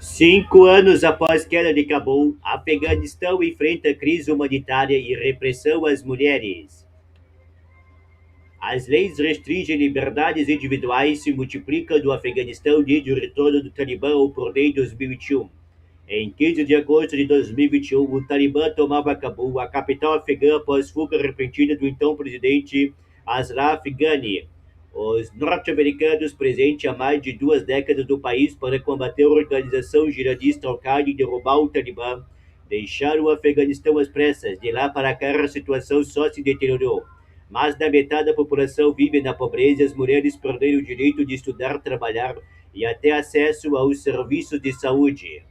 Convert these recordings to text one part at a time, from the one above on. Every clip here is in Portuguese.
5 anos após queda de Cabul, Afeganistão enfrenta crise humanitária e repressão às mulheres. As leis restringem liberdades individuais se multiplicam no Afeganistão desde o retorno do Talibã ao poder em 2021. Em 15 de agosto de 2021, o Talibã tomava Cabul, a capital afegã, após fuga repentina do então presidente Ashraf Ghani. Os norte-americanos, presentes há mais de 2 décadas no país para combater a organização jihadista Al-Qaeda e derrubar o Talibã, deixaram o Afeganistão às pressas. De lá para cá, a situação só se deteriorou. Mais da metade da população vive na pobreza e as mulheres perderam o direito de estudar, trabalhar e até acesso aos serviços de saúde.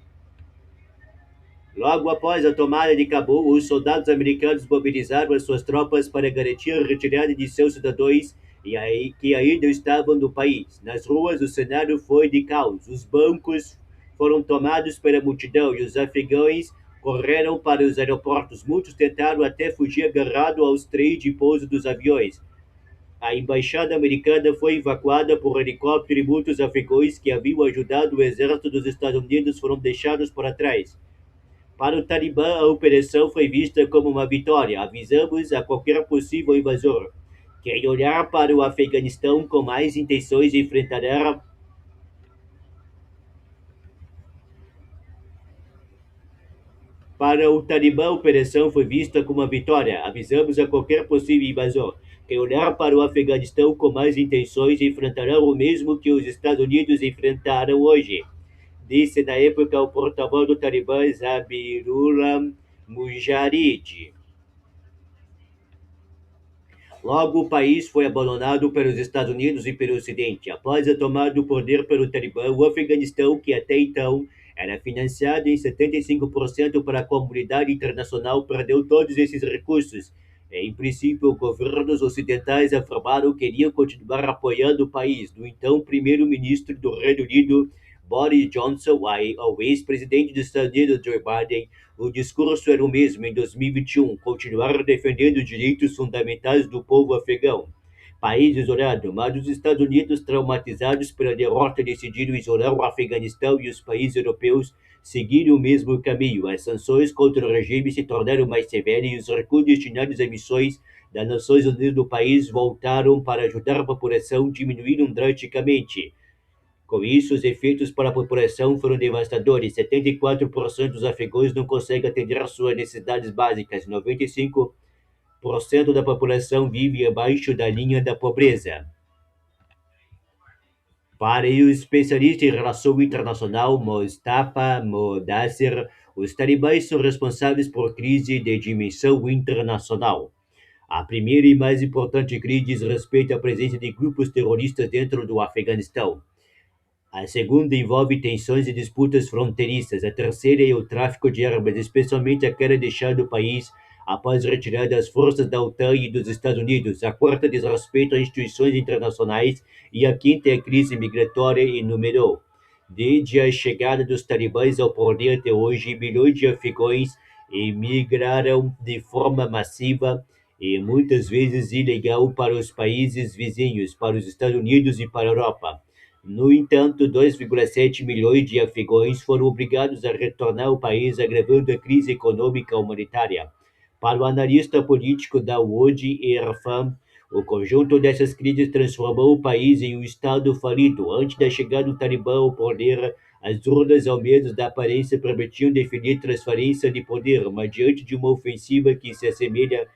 Logo após a tomada de Cabul, os soldados americanos mobilizaram as suas tropas para garantir a retirada de seus cidadãos que ainda estavam no país. Nas ruas, o cenário foi de caos. Os bancos foram tomados pela multidão e os afegãos correram para os aeroportos. Muitos tentaram até fugir agarrado aos trens de pouso dos aviões. A embaixada americana foi evacuada por helicóptero e muitos afegãos que haviam ajudado o exército dos Estados Unidos foram deixados para trás. Para o Talibã, a operação foi vista como uma vitória. Avisamos a qualquer possível invasor. Quem olhar para o Afeganistão com mais intenções enfrentará. Para o Talibã, a operação foi vista como uma vitória. Avisamos a qualquer possível invasor. Quem olhar para o Afeganistão com mais intenções enfrentará o mesmo que os Estados Unidos enfrentaram hoje, disse na época o porta-voz do Talibã, Zabihullah Mujahid. Logo, o país foi abandonado pelos Estados Unidos e pelo Ocidente. Após a tomada do poder pelo Talibã, o Afeganistão, que até então era financiado em 75% para a comunidade internacional, perdeu todos esses recursos. Em princípio, governos ocidentais afirmaram que queriam continuar apoiando o país. No então primeiro-ministro do Reino Unido, Boris Johnson, ao ex-presidente dos Estados Unidos, Joe Biden, o discurso era o mesmo em 2021, continuar defendendo os direitos fundamentais do povo afegão. País isolado, mas os Estados Unidos, traumatizados pela derrota, decidiram isolar o Afeganistão e os países europeus seguiram o mesmo caminho. As sanções contra o regime se tornaram mais severas e os recursos destinados a missões das Nações Unidas do país voltaram para ajudar a população diminuíram drasticamente. Com isso, os efeitos para a população foram devastadores. 74% dos afegãos não conseguem atender às suas necessidades básicas. 95% da população vive abaixo da linha da pobreza. Para o especialista em relação internacional Mustafa Modassir, os talibãs são responsáveis por crise de dimensão internacional. A primeira e mais importante crise diz respeito à presença de grupos terroristas dentro do Afeganistão. A segunda envolve tensões e disputas fronteiriças. A terceira é o tráfico de armas, especialmente aquela deixada do país após a retirada das forças da OTAN e dos Estados Unidos. A quarta diz respeito às instituições internacionais e a quinta é a crise migratória e número. Desde a chegada dos talibãs ao poder até hoje, milhões de afegãos emigraram de forma massiva e muitas vezes ilegal para os países vizinhos, para os Estados Unidos e para a Europa. No entanto, 2,7 milhões de afegãos foram obrigados a retornar ao país, agravando a crise econômica e humanitária. Para o analista político Dawood Irfan, o conjunto dessas crises transformou o país em um estado falido. Antes da chegada do Talibã ao poder, as urnas, ao menos da aparência, permitiam definir transferência de poder, mas diante de uma ofensiva que se assemelha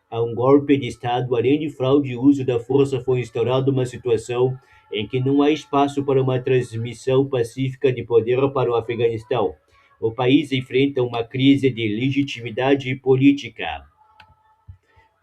a um golpe de Estado, além de fraude e uso da força, foi instaurada uma situação em que não há espaço para uma transmissão pacífica de poder para o Afeganistão. O país enfrenta uma crise de legitimidade política.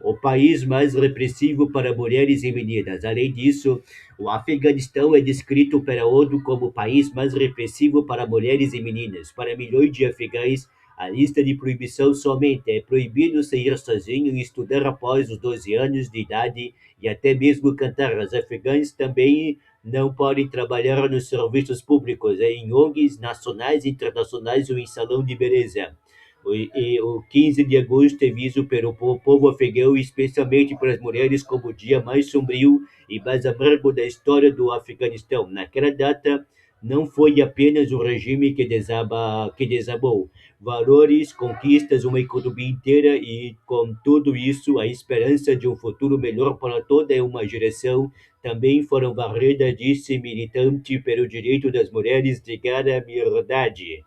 O país mais repressivo para mulheres e meninas. Além disso, o Afeganistão é descrito pela ONU como o país mais repressivo para mulheres e meninas. Para milhões de afegães, a lista de proibição somente é proibido sair sozinho e estudar após os 12 anos de idade e até mesmo cantar. Os afegães também não podem trabalhar nos serviços públicos, em ONGs nacionais, internacionais ou em salão de beleza. O 15 de agosto é visto pelo povo afegão, especialmente pelas mulheres, como o dia mais sombrio e mais amargo da história do Afeganistão. Naquela data, Não foi apenas o regime que desabou. Valores, conquistas, uma economia inteira e, com tudo isso, a esperança de um futuro melhor para toda uma geração também foram varridas, disse militante pelo direito das mulheres de Gara Mirdade.